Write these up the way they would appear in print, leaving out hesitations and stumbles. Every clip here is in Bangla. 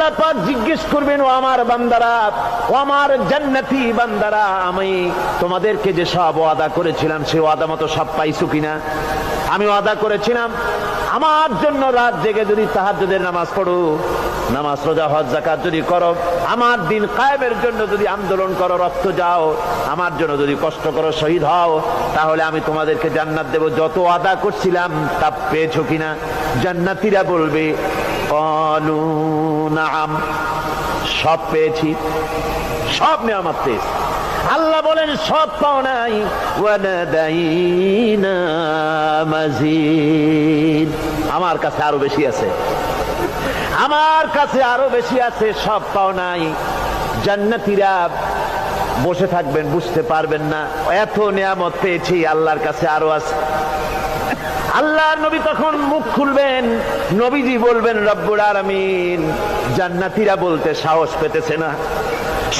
আল্লাহ পাক জিজ্ঞেস করবেন, ও আমার বান্দারা, ও আমার জান্নাতি বান্দারা, আমি তোমাদেরকে যে সব ওয়াদা করেছিলাম সেই ওয়াদা মতো সব পাইছো কিনা? আমি ওয়াদা করেছিলাম আমার জন্য রাত জেগে যদি তাহাজ্জুদের নামাজ পড়ো, নামাজ রোজা হজ যাকাত যদি করো, আমার দিন কায়েমের জন্য যদি আন্দোলন করো, রক্ত যাও, আমার জন্য যদি কষ্ট করো, শহীদ হও, তাহলে আমি তোমাদেরকে জান্নাত দেব। যত ওয়াদা করছিলাম তা পেয়েছো কিনা? জান্নাতীরা বলবে ক্বালু নাআম, সব পেয়েছি, সব নেয়ামত পেয়েছি। আল্লাহ বলেন সব পাও নাই, ওয়ালাদাইনা মাজিদ, আমার কাছে আরো বেশি আছে, আমার কাছে আরো বেশি আছে, সব পাও নাই। জান্নাতীরা বসে থাকবেন, বুঝতে পারবেন না এত নিয়ামত পেয়েছি, আল্লাহর কাছে আরো আছে। আল্লাহ নবী তখন মুখ খুলবেন, নবীজি বলবেন রব্বুল আলামিন, জান্নাতীরা বলতে সাহস পেতেছে না,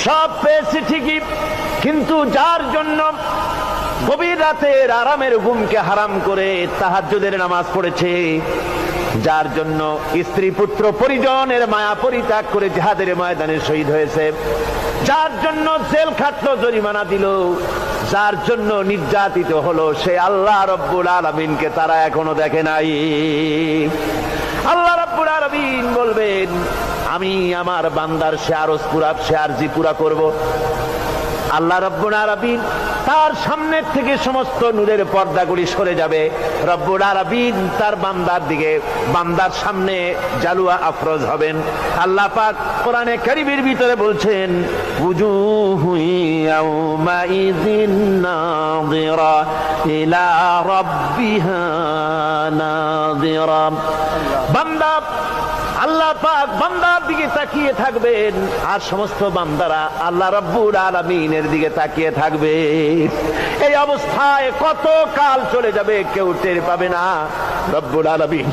সব পেয়েছি ঠিকই, কিন্তু যার জন্য গভীর রাতের আরামের ঘুমকে হারাম করে তাহাজ্জুদের নামাজ পড়েছে, যার জন্য স্ত্রী পুত্র পরিজনের মায়া পরিত্যাগ করে জিহাদের ময়দানে শহীদ হয়েছে, যার জন্য জেল খাটলো, জরিমানা দিল, যার জন্য নির্যাতিত হলো, সে আল্লাহ রব্বুল আলামিনকে তারা এখনো দেখে নাই। আল্লাহ রব্বুল আলামিন বলবেন, আমি আমার বান্দার সে আরজ পুরা, সে আরজি পুরা করব। আল্লাহ রব্বুল আলামিন তার সামনে থেকে সমস্ত নূরের পর্দাগুলি সরে যাবে, রব্বুল আলামিন তার বান্দার দিকে, বান্দার সামনে জালুয়া আফরোজ হবেন। আল্লাহ পাক কোরআনে কারীমের ভিতরে বলছেন, উজুহু ইয়াউমাইযিন নাযিরা ইলা রাব্বিহা নাযিরা। বান্দা, আল্লাহ পাক বান্দার দিকে তাকিয়ে থাকবেন, আর সমস্ত বান্দারা আল্লাহ রাব্বুল আলামিনের দিকে তাকিয়ে থাকবে। এই অবস্থায় কত কাল চলে যাবে কেউ টের পাবে না। রব্বুল আলামিন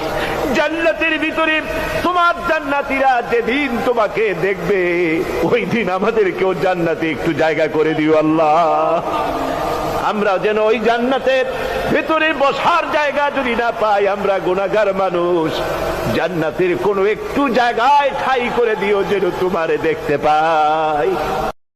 জান্নাতের ভিতরে তোমার জান্নাতীরা যেদিন তোমাকে দেখবে, ওই দিন আমাদেরকেও জান্নাতে একটু জায়গা করে দিও আল্লাহ। আমরা যেন ওই জান্নাতের ভেতরে বসার জায়গা যদি না পাই, আমরা গুনাহগার মানুষ, জান্নাতের কোনো একটু জায়গায় ঠাঁই করে দিও যেন তোমারে দেখতে পাই।